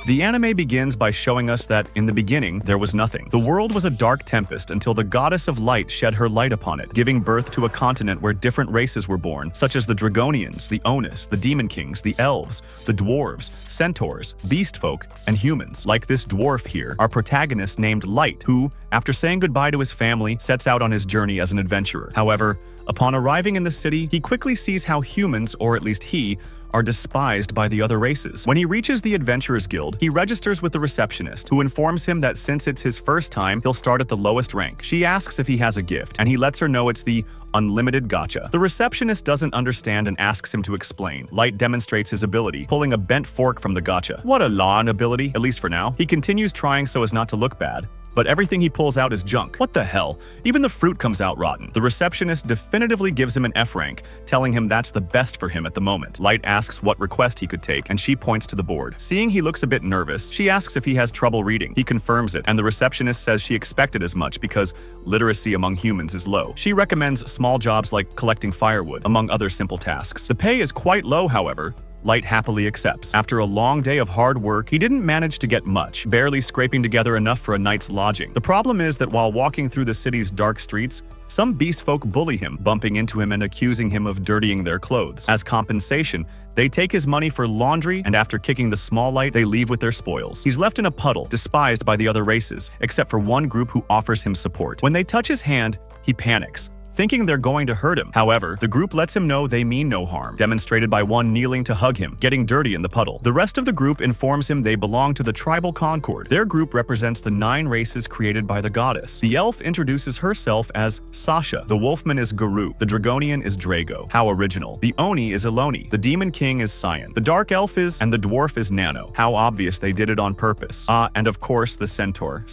The anime begins by showing us that, in the beginning, there was nothing. The world was a dark tempest until the goddess of light shed her light upon it, giving birth to a continent where different races were born, such as the Dragonians, the Onus, the Demon Kings, the Elves, the Dwarves, Centaurs, Beast Folk, and humans. Like this dwarf here, our protagonist named Light, who, after saying goodbye to his family, sets out on his journey as an adventurer. However, upon arriving in the city, he quickly sees how humans, or at least he, are despised by the other races. When he reaches the Adventurers Guild, he registers with the receptionist, who informs him that since it's his first time, he'll start at the lowest rank. She asks if he has a gift, and he lets her know it's the unlimited gacha. The receptionist doesn't understand and asks him to explain. Light demonstrates his ability, pulling a bent fork from the gacha. What a lawn ability, at least for now. He continues trying so as not to look bad, but everything he pulls out is junk. What the hell? Even the fruit comes out rotten. The receptionist definitively gives him an F rank, telling him that's the best for him at the moment. Light asks what request he could take, and she points to the board. Seeing he looks a bit nervous, she asks if he has trouble reading. He confirms it, and the receptionist says she expected as much because literacy among humans is low. She recommends small jobs like collecting firewood, among other simple tasks. The pay is quite low, however. Light happily accepts. After a long day of hard work, he didn't manage to get much, barely scraping together enough for a night's lodging. The problem is that while walking through the city's dark streets, some beast folk bully him, bumping into him and accusing him of dirtying their clothes. As compensation, they take his money for laundry, and after kicking the small Light, they leave with their spoils. He's left in a puddle, despised by the other races, except for one group who offers him support. When they touch his hand, he panics, thinking they're going to hurt him. However, the group lets him know they mean no harm, demonstrated by one kneeling to hug him, getting dirty in the puddle. The rest of the group informs him they belong to the Tribal Concord. Their group represents the 9 races created by the goddess. The elf introduces herself as Sasha. The wolfman is Guru. The Dragonian is Drago. How original. The Oni is Eloni. The Demon King is Cyan. The Dark Elf is, and the Dwarf is Nano. How obvious they did it on purpose. And of course the Centaur.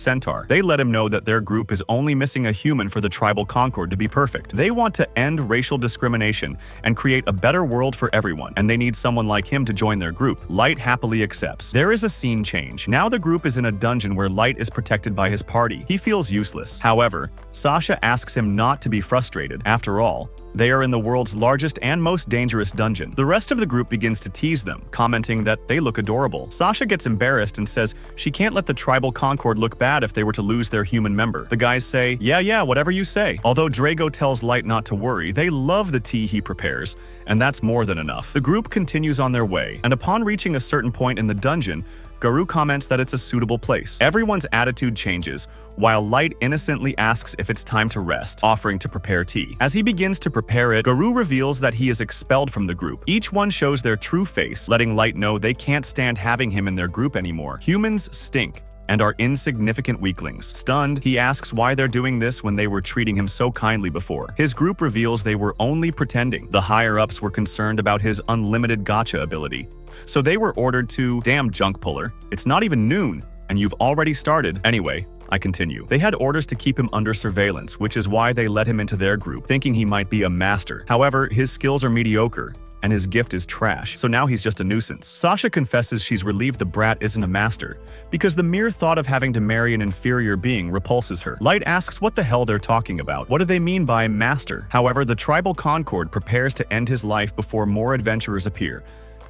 They let him know that their group is only missing a human for the Tribal Concord to be perfect. They want to end racial discrimination and create a better world for everyone, and they need someone like him to join their group. Light happily accepts. There is a scene change. Now the group is in a dungeon where Light is protected by his party. He feels useless. However, Sasha asks him not to be frustrated. After all, they are in the world's largest and most dangerous dungeon. The rest of the group begins to tease them, commenting that they look adorable. Sasha gets embarrassed and says she can't let the Tribal Concord look bad if they were to lose their human member. The guys say, yeah, whatever you say. Although Drago tells Light not to worry, they love the tea he prepares, and that's more than enough. The group continues on their way, and upon reaching a certain point in the dungeon, Guru comments that it's a suitable place. Everyone's attitude changes, while Light innocently asks if it's time to rest, offering to prepare tea. As he begins to prepare it, Guru reveals that he is expelled from the group. Each one shows their true face, letting Light know they can't stand having him in their group anymore. Humans stink and are insignificant weaklings. Stunned, he asks why they're doing this when they were treating him so kindly before. His group reveals they were only pretending. The higher-ups were concerned about his unlimited gacha ability, so they were ordered to, damn junk puller, it's not even noon, and you've already started. Anyway, I continue. They had orders to keep him under surveillance, which is why they let him into their group, thinking he might be a master. However, his skills are mediocre, and his gift is trash, so now he's just a nuisance. Sasha confesses she's relieved the brat isn't a master, because the mere thought of having to marry an inferior being repulses her. Light asks what the hell they're talking about. What do they mean by master? However, the Tribal Concord prepares to end his life before more adventurers appear,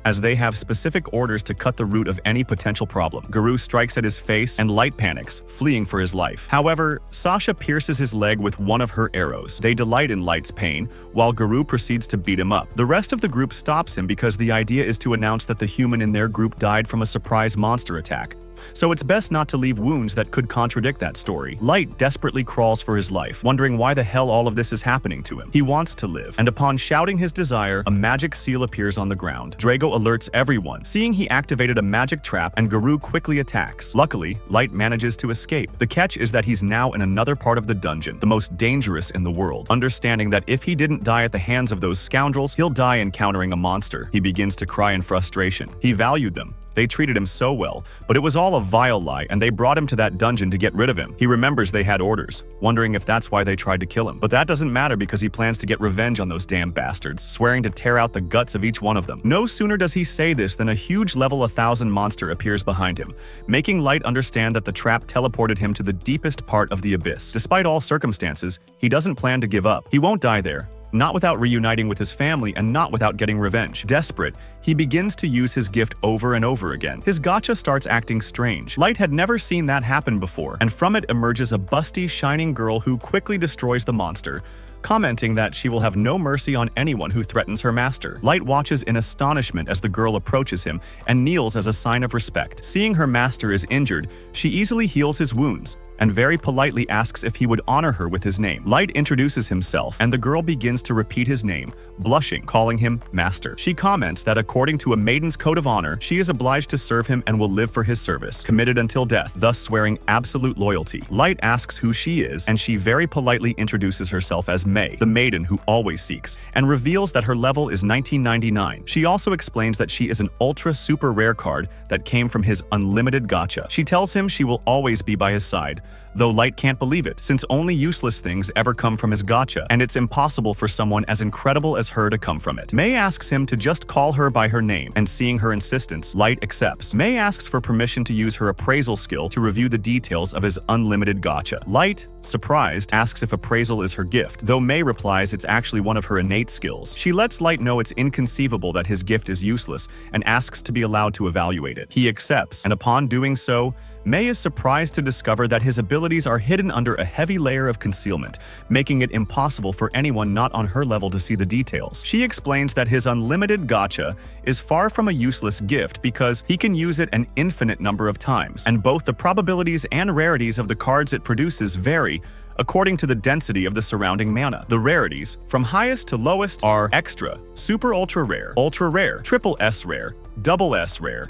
as they have specific orders to cut the root of any potential problem. Guru strikes at his face and Light panics, fleeing for his life. However, Sasha pierces his leg with one of her arrows. They delight in Light's pain, while Guru proceeds to beat him up. The rest of the group stops him because the idea is to announce that the human in their group died from a surprise monster attack. So it's best not to leave wounds that could contradict that story. Light desperately crawls for his life, wondering why the hell all of this is happening to him. He wants to live, and upon shouting his desire, a magic seal appears on the ground. Drago alerts everyone, seeing he activated a magic trap, and Guru quickly attacks. Luckily, Light manages to escape. The catch is that he's now in another part of the dungeon, the most dangerous in the world. Understanding that if he didn't die at the hands of those scoundrels, he'll die encountering a monster. He begins to cry in frustration. He valued them. They treated him so well, but it was all a vile lie, and they brought him to that dungeon to get rid of him. He remembers they had orders, wondering if that's why they tried to kill him. But that doesn't matter because he plans to get revenge on those damn bastards, swearing to tear out the guts of each one of them. No sooner does he say this than a huge level 1000 monster appears behind him, making Light understand that the trap teleported him to the deepest part of the abyss. Despite all circumstances, he doesn't plan to give up. He won't die there, not without reuniting with his family and not without getting revenge. Desperate, he begins to use his gift over and over again. His gacha starts acting strange. Light had never seen that happen before, and from it emerges a busty, shining girl who quickly destroys the monster, commenting that she will have no mercy on anyone who threatens her master. Light watches in astonishment as the girl approaches him and kneels as a sign of respect. Seeing her master is injured, she easily heals his wounds and very politely asks if he would honor her with his name. Light introduces himself, and the girl begins to repeat his name, blushing, calling him master. She comments that according to a maiden's code of honor, she is obliged to serve him and will live for his service, committed until death, thus swearing absolute loyalty. Light asks who she is, and she very politely introduces herself as May, the maiden who always seeks, and reveals that her level is 1999. She also explains that she is an ultra super rare card that came from his unlimited gacha. She tells him she will always be by his side, though Light can't believe it, since only useless things ever come from his gacha, and it's impossible for someone as incredible as her to come from it. May asks him to just call her by her name, and seeing her insistence, Light accepts. May asks for permission to use her appraisal skill to review the details of his unlimited gacha. Light, surprised, asks if appraisal is her gift, though May replies it's actually one of her innate skills. She lets Light know it's inconceivable that his gift is useless, and asks to be allowed to evaluate it. He accepts, and upon doing so, May is surprised to discover that his abilities are hidden under a heavy layer of concealment, making it impossible for anyone not on her level to see the details. She explains that his unlimited gacha is far from a useless gift because he can use it an infinite number of times, and both the probabilities and rarities of the cards it produces vary according to the density of the surrounding mana. The rarities, from highest to lowest, are extra, super ultra rare, triple S rare, double S rare,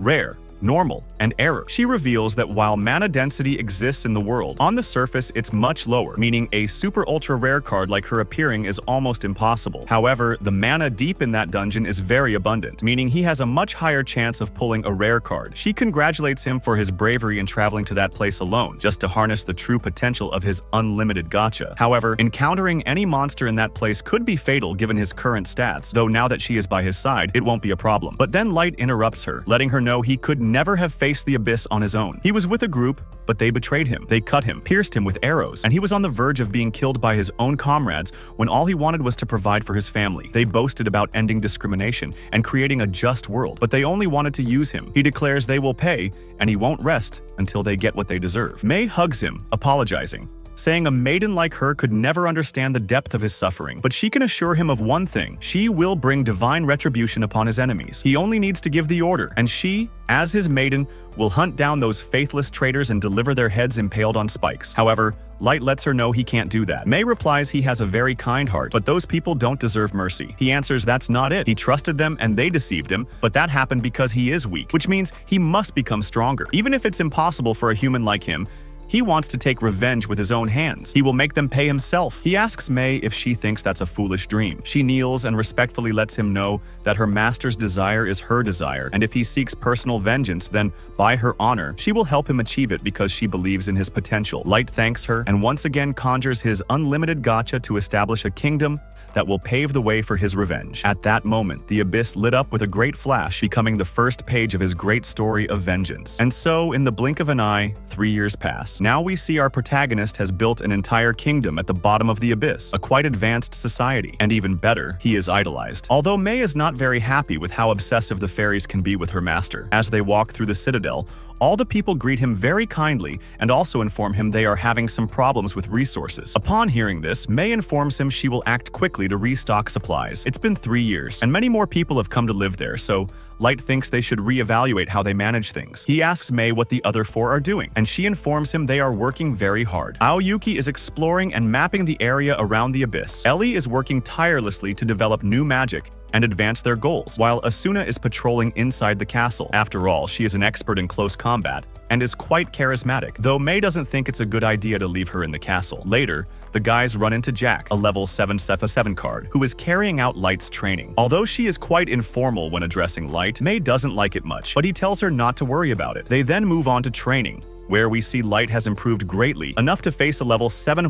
rare, normal, and error. She reveals that while mana density exists in the world, on the surface it's much lower, meaning a super ultra rare card like her appearing is almost impossible. However, the mana deep in that dungeon is very abundant, meaning he has a much higher chance of pulling a rare card. She congratulates him for his bravery in traveling to that place alone, just to harness the true potential of his unlimited gacha. However, encountering any monster in that place could be fatal given his current stats, though now that she is by his side, it won't be a problem. But then Light interrupts her, letting her know he could never have faced the abyss on his own. He was with a group, but they betrayed him. They cut him, pierced him with arrows, and he was on the verge of being killed by his own comrades when all he wanted was to provide for his family. They boasted about ending discrimination and creating a just world, but they only wanted to use him. He declares they will pay, and he won't rest until they get what they deserve. May hugs him, apologizing, saying a maiden like her could never understand the depth of his suffering, but she can assure him of one thing: she will bring divine retribution upon his enemies. He only needs to give the order, and she, as his maiden, will hunt down those faithless traitors and deliver their heads impaled on spikes. However, Light lets her know he can't do that. May replies he has a very kind heart, but those people don't deserve mercy. He answers that's not it. He trusted them and they deceived him, but that happened because he is weak, which means he must become stronger. Even if it's impossible for a human like him, he wants to take revenge with his own hands. He will make them pay himself. He asks May if she thinks that's a foolish dream. She kneels and respectfully lets him know that her master's desire is her desire, and if he seeks personal vengeance, then by her honor, she will help him achieve it because she believes in his potential. Light thanks her and once again conjures his unlimited gacha to establish a kingdom that will pave the way for his revenge. At that moment, the abyss lit up with a great flash, becoming the first page of his great story of vengeance. And so, in the blink of an eye, 3 years pass. Now we see our protagonist has built an entire kingdom at the bottom of the abyss, a quite advanced society, and even better, he is idolized. Although May is not very happy with how obsessive the fairies can be with her master. As they walk through the citadel, all the people greet him very kindly and also inform him they are having some problems with resources. Upon hearing this, May informs him she will act quickly to restock supplies. It's been 3 years, and many more people have come to live there, so Light thinks they should reevaluate how they manage things. He asks May what the other 4 are doing, and she informs him they are working very hard. Aoyuki is exploring and mapping the area around the abyss. Ellie is working tirelessly to develop new magic and advance their goals, while Asuna is patrolling inside the castle. After all, she is an expert in close combat and is quite charismatic, though May doesn't think it's a good idea to leave her in the castle. Later, the guys run into Jack, a level 7 7 card, who is carrying out Light's training. Although she is quite informal when addressing Light, May doesn't like it much, but he tells her not to worry about it. They then move on to training, where we see Light has improved greatly, enough to face a level 7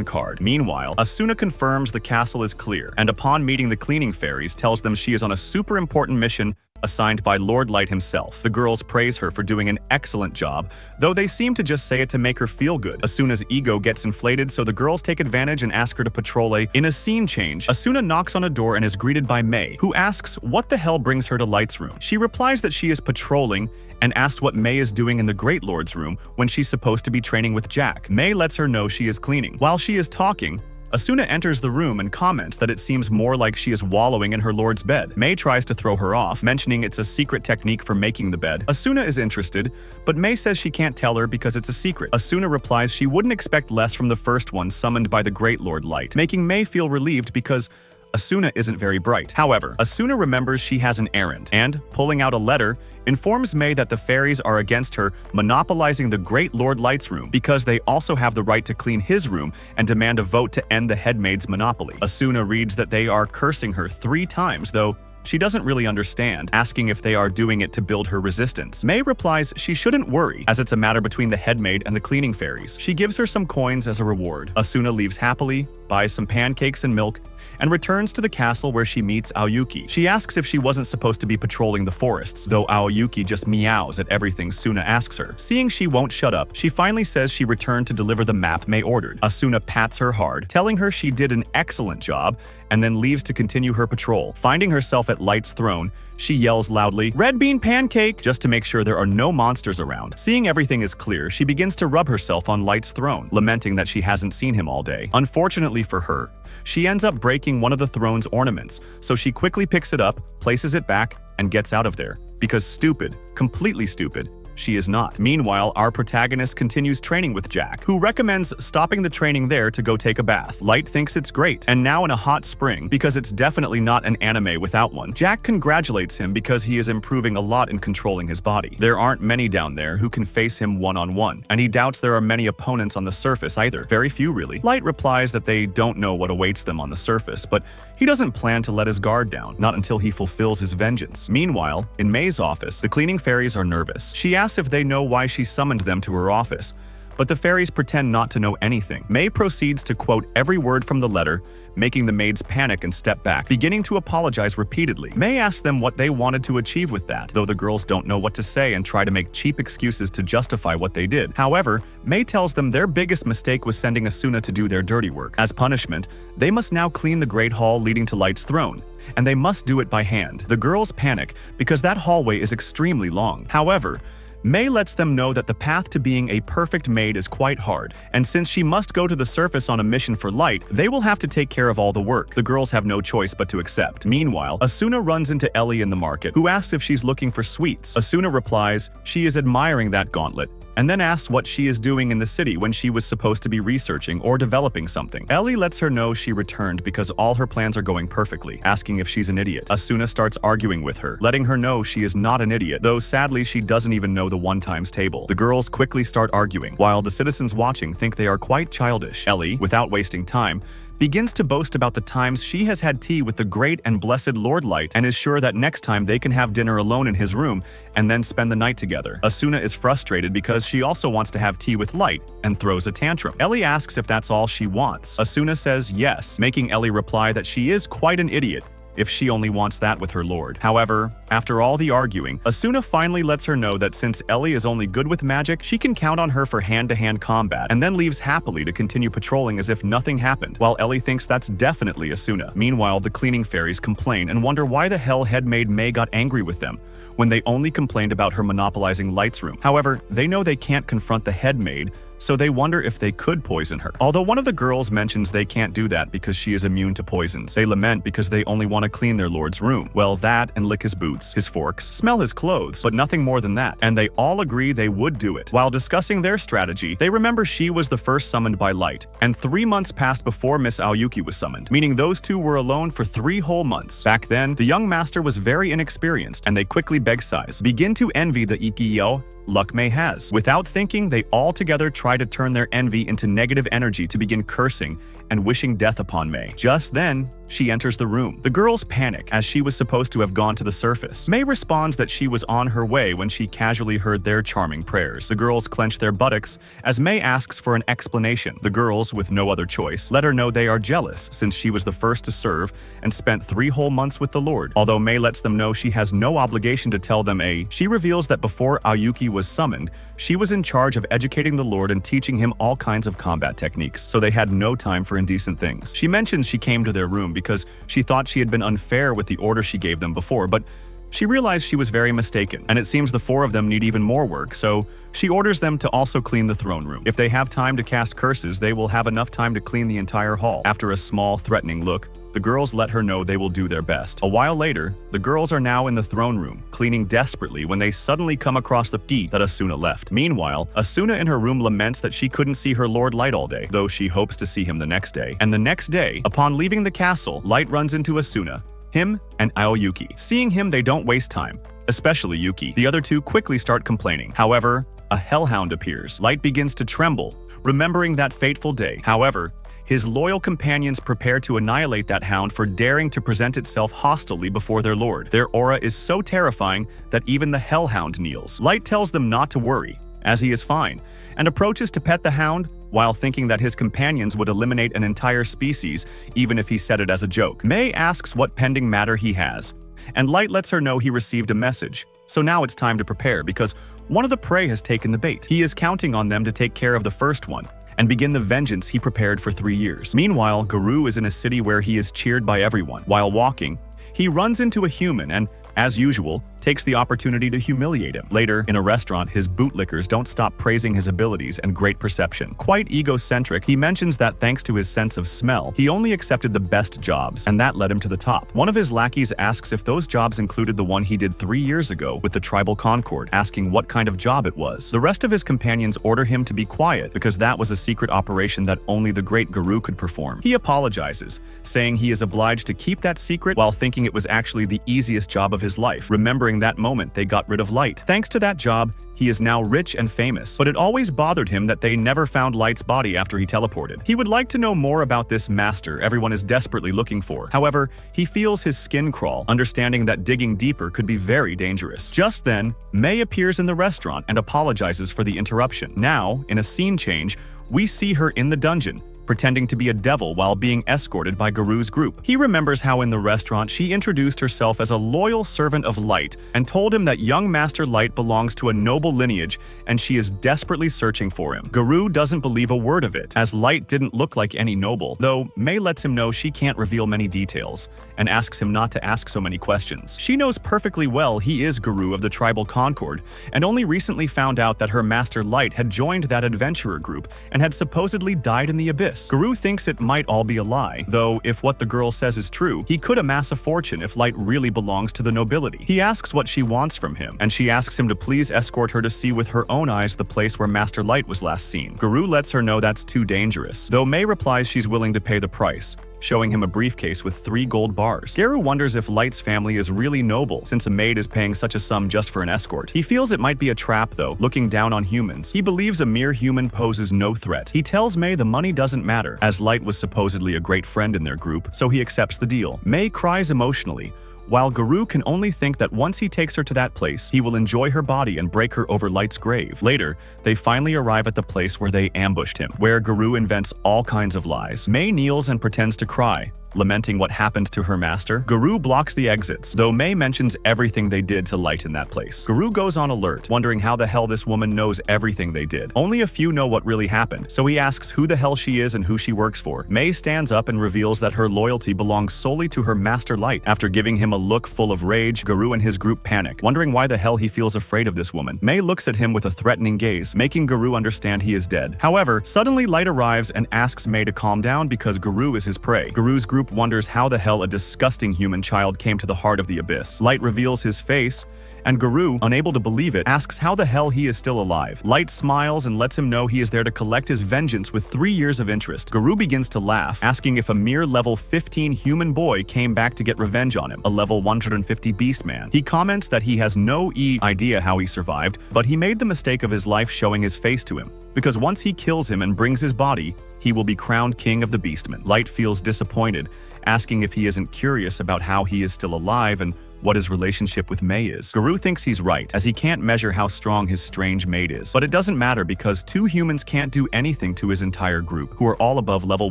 card. Meanwhile, Asuna confirms the castle is clear, and upon meeting the cleaning fairies, tells them she is on a super important mission assigned by Lord Light himself. The girls praise her for doing an excellent job, though they seem to just say it to make her feel good. Asuna's ego gets inflated, so the girls take advantage and ask her to patrol. In a scene change, Asuna knocks on a door and is greeted by May, who asks what the hell brings her to Light's room. She replies that she is patrolling and asked what May is doing in the Great Lord's room when she's supposed to be training with Jack. May lets her know she is cleaning. While she is talking, Asuna enters the room and comments that it seems more like she is wallowing in her lord's bed. May tries to throw her off, mentioning it's a secret technique for making the bed. Asuna is interested, but May says she can't tell her because it's a secret. Asuna replies she wouldn't expect less from the first one summoned by the Great Lord Light, making May feel relieved because Asuna isn't very bright. However, Asuna remembers she has an errand and, pulling out a letter, informs May that the fairies are against her monopolizing the Great Lord Light's room because they also have the right to clean his room and demand a vote to end the headmaid's monopoly. Asuna reads that they are cursing her 3 times, though she doesn't really understand, asking if they are doing it to build her resistance. May replies she shouldn't worry, as it's a matter between the headmaid and the cleaning fairies. She gives her some coins as a reward. Asuna leaves happily, buys some pancakes and milk, and returns to the castle where she meets Aoyuki. She asks if she wasn't supposed to be patrolling the forests, though Aoyuki just meows at everything Suna asks her. Seeing she won't shut up, she finally says she returned to deliver the map May ordered. Asuna pats her hard, telling her she did an excellent job, and then leaves to continue her patrol. Finding herself at Light's throne, she yells loudly, "Red bean pancake!" just to make sure there are no monsters around. Seeing everything is clear, she begins to rub herself on Light's throne, lamenting that she hasn't seen him all day. Unfortunately for her, she ends up breaking one of the throne's ornaments, so she quickly picks it up, places it back, and gets out of there. Because stupid, completely stupid, she is not. Meanwhile, our protagonist continues training with Jack, who recommends stopping the training there to go take a bath. Light thinks it's great, and now in a hot spring, because it's definitely not an anime without one. Jack congratulates him because he is improving a lot in controlling his body. There aren't many down there who can face him one-on-one, and he doubts there are many opponents on the surface either. Very few, really. Light replies that they don't know what awaits them on the surface, but he doesn't plan to let his guard down, not until he fulfills his vengeance. Meanwhile, in May's office, the cleaning fairies are nervous. She asks if they know why she summoned them to her office, but the fairies pretend not to know anything. May proceeds to quote every word from the letter, making the maids panic and step back, beginning to apologize repeatedly. May asks them what they wanted to achieve with that, though the girls don't know what to say and try to make cheap excuses to justify what they did. However, May tells them their biggest mistake was sending Asuna to do their dirty work. As punishment, they must now clean the Great Hall leading to Light's throne, and they must do it by hand. The girls panic because that hallway is extremely long. However, May lets them know that the path to being a perfect maid is quite hard, and since she must go to the surface on a mission for Light, they will have to take care of all the work. The girls have no choice but to accept. Meanwhile, Asuna runs into Ellie in the market, who asks if she's looking for sweets. Asuna replies she is admiring that gauntlet, and then asks what she is doing in the city when she was supposed to be researching or developing something. Ellie lets her know she returned because all her plans are going perfectly, asking if she's an idiot. Asuna starts arguing with her, letting her know she is not an idiot, though sadly she doesn't even know the 1 times table. The girls quickly start arguing, while the citizens watching think they are quite childish. Ellie, without wasting time, begins to boast about the times she has had tea with the great and blessed Lord Light and is sure that next time they can have dinner alone in his room and then spend the night together. Asuna is frustrated because she also wants to have tea with Light and throws a tantrum. Ellie asks if that's all she wants. Asuna says yes, making Ellie reply that she is quite an idiot if she only wants that with her lord. However, after all the arguing, Asuna finally lets her know that since Ellie is only good with magic, she can count on her for hand-to-hand combat, and then leaves happily to continue patrolling as if nothing happened, while Ellie thinks that's definitely Asuna. Meanwhile, the cleaning fairies complain and wonder why the hell headmaid May got angry with them when they only complained about her monopolizing Light's room. However, they know they can't confront the headmaid, so they wonder if they could poison her. Although one of the girls mentions they can't do that because she is immune to poisons. They lament because they only want to clean their lord's room. Well, that and lick his boots, his forks, smell his clothes, but nothing more than that. And they all agree they would do it. While discussing their strategy, they remember she was the first summoned by Light, and 3 months passed before Miss Aoyuki was summoned, meaning those two were alone for 3 whole months. Back then, the young master was very inexperienced, and they quickly beg size, begin to envy the Ikiyo luck May has. Without thinking, they all together try to turn their envy into negative energy to begin cursing and wishing death upon May. Just then, she enters the room. The girls panic, as she was supposed to have gone to the surface. May responds that she was on her way when she casually heard their charming prayers. The girls clench their buttocks as May asks for an explanation. The girls, with no other choice, let her know they are jealous since she was the first to serve and spent 3 whole months with the Lord. Although May lets them know she has no obligation to tell them she reveals that before Aoyuki was summoned, she was in charge of educating the Lord and teaching him all kinds of combat techniques, so they had no time for indecent things. She mentions she came to their room because she thought she had been unfair with the order she gave them before, but she realized she was very mistaken, and it seems the 4 of them need even more work, so she orders them to also clean the throne room. If they have time to cast curses, they will have enough time to clean the entire hall. After a small, threatening look, the girls let her know they will do their best. A while later, the girls are now in the throne room, cleaning desperately when they suddenly come across the tea that Asuna left. Meanwhile, Asuna in her room laments that she couldn't see her Lord Light all day, though she hopes to see him the next day. And the next day, upon leaving the castle, Light runs into Asuna, him, and Aoyuki. Seeing him, they don't waste time, especially Yuki. The other 2 quickly start complaining. However, a hellhound appears. Light begins to tremble, remembering that fateful day. However, his loyal companions prepare to annihilate that hound for daring to present itself hostilely before their lord. Their aura is so terrifying that even the hellhound kneels. Light tells them not to worry, as he is fine, and approaches to pet the hound while thinking that his companions would eliminate an entire species even if he said it as a joke. May asks what pending matter he has, and Light lets her know he received a message. So now it's time to prepare because one of the prey has taken the bait. He is counting on them to take care of the first one and begin the vengeance he prepared for 3 years. Meanwhile, Guru is in a city where he is cheered by everyone. While walking, he runs into a human and, as usual, takes the opportunity to humiliate him. Later, in a restaurant, his bootlickers don't stop praising his abilities and great perception. Quite egocentric, he mentions that thanks to his sense of smell, he only accepted the best jobs, and that led him to the top. One of his lackeys asks if those jobs included the one he did 3 years ago with the Tribal Concord, asking what kind of job it was. The rest of his companions order him to be quiet because that was a secret operation that only the great Guru could perform. He apologizes, saying he is obliged to keep that secret while thinking it was actually the easiest job of his life, remembering that moment they got rid of Light. Thanks to that job, he is now rich and famous, but it always bothered him that they never found Light's body after he teleported. He would like to know more about this master everyone is desperately looking for. However, he feels his skin crawl, understanding that digging deeper could be very dangerous. Just then, May appears in the restaurant and apologizes for the interruption. Now, in a scene change, we see her in the dungeon, pretending to be a devil while being escorted by Guru's group. He remembers how in the restaurant she introduced herself as a loyal servant of Light and told him that young Master Light belongs to a noble lineage and she is desperately searching for him. Guru doesn't believe a word of it, as Light didn't look like any noble, though May lets him know she can't reveal many details and asks him not to ask so many questions. She knows perfectly well he is Guru of the Tribal Concord and only recently found out that her Master Light had joined that adventurer group and had supposedly died in the abyss. Guru thinks it might all be a lie, though if what the girl says is true, he could amass a fortune if Light really belongs to the nobility. He asks what she wants from him, and she asks him to please escort her to see with her own eyes the place where Master Light was last seen. Guru lets her know that's too dangerous, though May replies she's willing to pay the price, showing him a briefcase with 3 gold bars. Guru wonders if Light's family is really noble, since a maid is paying such a sum just for an escort. He feels it might be a trap though, looking down on humans. He believes a mere human poses no threat. He tells May the money doesn't matter, as Light was supposedly a great friend in their group, so he accepts the deal. May cries emotionally, while Guru can only think that once he takes her to that place, he will enjoy her body and break her over Light's grave. Later, they finally arrive at the place where they ambushed him, where Guru invents all kinds of lies. May kneels and pretends to cry, lamenting what happened to her master. Guru blocks the exits, though May mentions everything they did to Light in that place. Guru goes on alert, wondering how the hell this woman knows everything they did. Only a few know what really happened, so he asks who the hell she is and who she works for. May stands up and reveals that her loyalty belongs solely to her Master Light. After giving him a look full of rage, Guru and his group panic, wondering why the hell he feels afraid of this woman. May looks at him with a threatening gaze, making Guru understand he is dead. However, suddenly Light arrives and asks May to calm down because Guru is his prey. Guru's group wonders how the hell a disgusting human child came to the heart of the abyss. Light reveals his face, and Guru, unable to believe it, asks how the hell he is still alive. Light smiles and lets him know he is there to collect his vengeance with 3 years of interest. Guru begins to laugh, asking if a mere level 15 human boy came back to get revenge on him, a level 150 beast man. He comments that he has no idea how he survived, but he made the mistake of his life showing his face to him, because once he kills him and brings his body, he will be crowned king of the Beastmen. Light feels disappointed, asking if he isn't curious about how he is still alive and what his relationship with May is. Garou thinks he's right, as he can't measure how strong his strange mate is. But it doesn't matter because two humans can't do anything to his entire group, who are all above level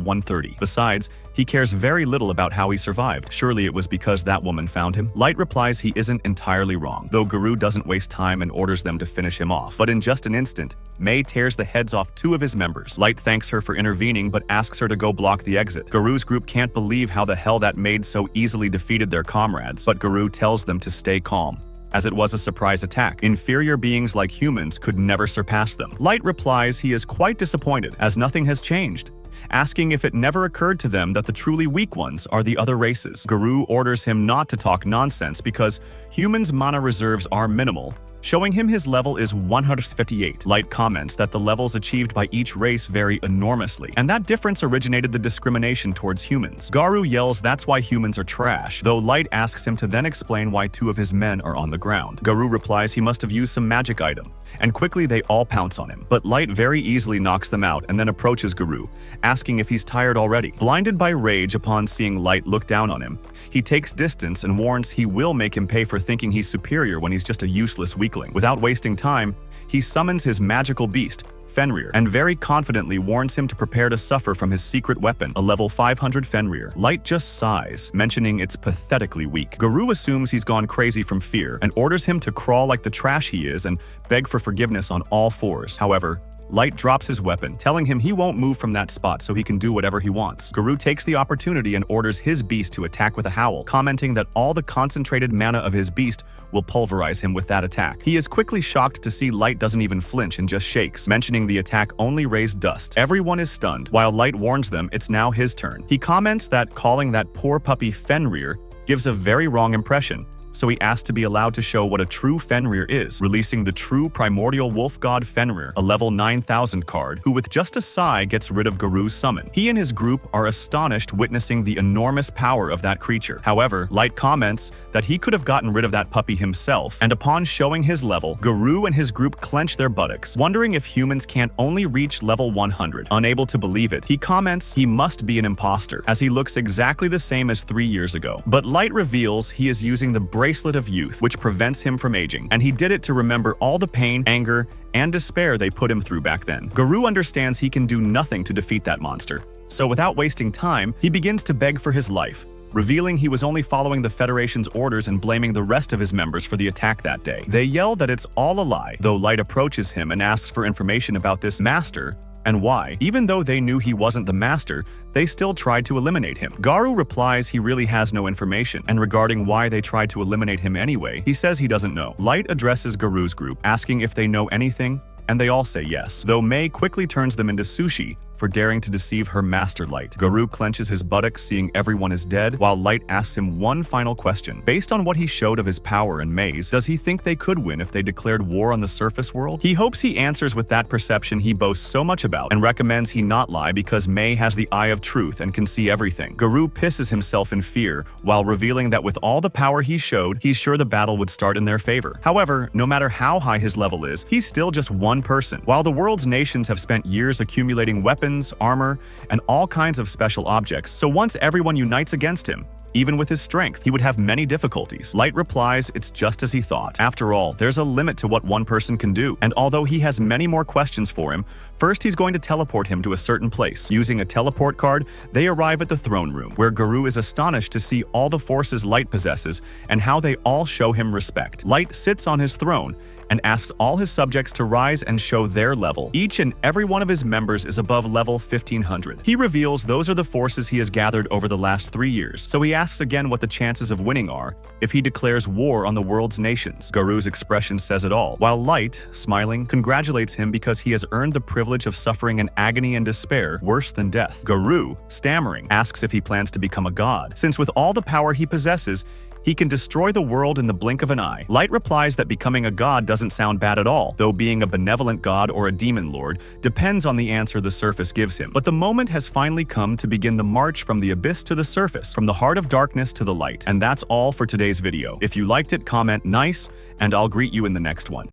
130. Besides, he cares very little about how he survived. Surely it was because that woman found him. Light replies he isn't entirely wrong, though Garou doesn't waste time and orders them to finish him off. But in just an instant, May tears the heads off two of his members. Light thanks her for intervening but asks her to go block the exit. Garou's group can't believe how the hell that maid so easily defeated their comrades, but Garou tells them to stay calm, as it was a surprise attack. Inferior beings like humans could never surpass them. Light replies he is quite disappointed, as nothing has changed, asking if it never occurred to them that the truly weak ones are the other races. Garou orders him not to talk nonsense because humans' mana reserves are minimal, showing him his level is 158. Light comments that the levels achieved by each race vary enormously, and that difference originated the discrimination towards humans. Garou yells that's why humans are trash, though Light asks him to then explain why two of his men are on the ground. Garou replies he must have used some magic item, and quickly they all pounce on him. But Light very easily knocks them out and then approaches Garou, asking if he's tired already. Blinded by rage upon seeing Light look down on him, he takes distance and warns he will make him pay for thinking he's superior when he's just a useless weakling. Without wasting time, he summons his magical beast, Fenrir, and very confidently warns him to prepare to suffer from his secret weapon, a level 500 Fenrir. Light just sighs, mentioning it's pathetically weak. Garou assumes he's gone crazy from fear and orders him to crawl like the trash he is and beg for forgiveness on all fours. However, Light drops his weapon, telling him he won't move from that spot so he can do whatever he wants. Garou takes the opportunity and orders his beast to attack with a howl, commenting that all the concentrated mana of his beast will pulverize him with that attack. He is quickly shocked to see Light doesn't even flinch and just shakes, mentioning the attack only raised dust. Everyone is stunned, while Light warns them it's now his turn. He comments that calling that poor puppy Fenrir gives a very wrong impression, so he asked to be allowed to show what a true Fenrir is, releasing the true primordial wolf god Fenrir, a level 9000 card, who with just a sigh gets rid of Garou's summon. He and his group are astonished witnessing the enormous power of that creature. However, Light comments that he could have gotten rid of that puppy himself, and upon showing his level, Garou and his group clench their buttocks, wondering if humans can't only reach level 100. Unable to believe it, he comments he must be an imposter, as he looks exactly the same as 3 years ago. But Light reveals he is using the bracelet of youth, which prevents him from aging, and he did it to remember all the pain, anger, and despair they put him through back then. Garou understands he can do nothing to defeat that monster, so without wasting time, he begins to beg for his life, revealing he was only following the Federation's orders and blaming the rest of his members for the attack that day. They yell that it's all a lie, though Light approaches him and asks for information about this master and why. Even though they knew he wasn't the master, they still tried to eliminate him. Garou replies he really has no information, and regarding why they tried to eliminate him anyway, he says he doesn't know. Light addresses Garou's group, asking if they know anything, and they all say yes, though May quickly turns them into sushi for daring to deceive her master Light. Garou clenches his buttocks seeing everyone is dead, while Light asks him one final question. Based on what he showed of his power and May's, does he think they could win if they declared war on the surface world? He hopes he answers with that perception he boasts so much about, and recommends he not lie because May has the eye of truth and can see everything. Garou pisses himself in fear, while revealing that with all the power he showed, he's sure the battle would start in their favor. However, no matter how high his level is, he's still just one person. While the world's nations have spent years accumulating weapons, armor, and all kinds of special objects, so once everyone unites against him, even with his strength, he would have many difficulties. Light replies it's just as he thought. After all, there's a limit to what one person can do, and although he has many more questions for him, first he's going to teleport him to a certain place. Using a teleport card, they arrive at the throne room, where Garou is astonished to see all the forces Light possesses and how they all show him respect. Light sits on his throne and asks all his subjects to rise and show their level. Each and every one of his members is above level 1500. He reveals those are the forces he has gathered over the last 3 years, so he asks again what the chances of winning are if he declares war on the world's nations. Garou's expression says it all, while Light, smiling, congratulates him because he has earned the privilege of suffering an agony and despair worse than death. Garou, stammering, asks if he plans to become a god, since with all the power he possesses, he can destroy the world in the blink of an eye. Light replies that becoming a god doesn't sound bad at all, though being a benevolent god or a demon lord depends on the answer the surface gives him. But the moment has finally come to begin the march from the abyss to the surface, from the heart of darkness to the light. And that's all for today's video. If you liked it, comment nice, and I'll greet you in the next one.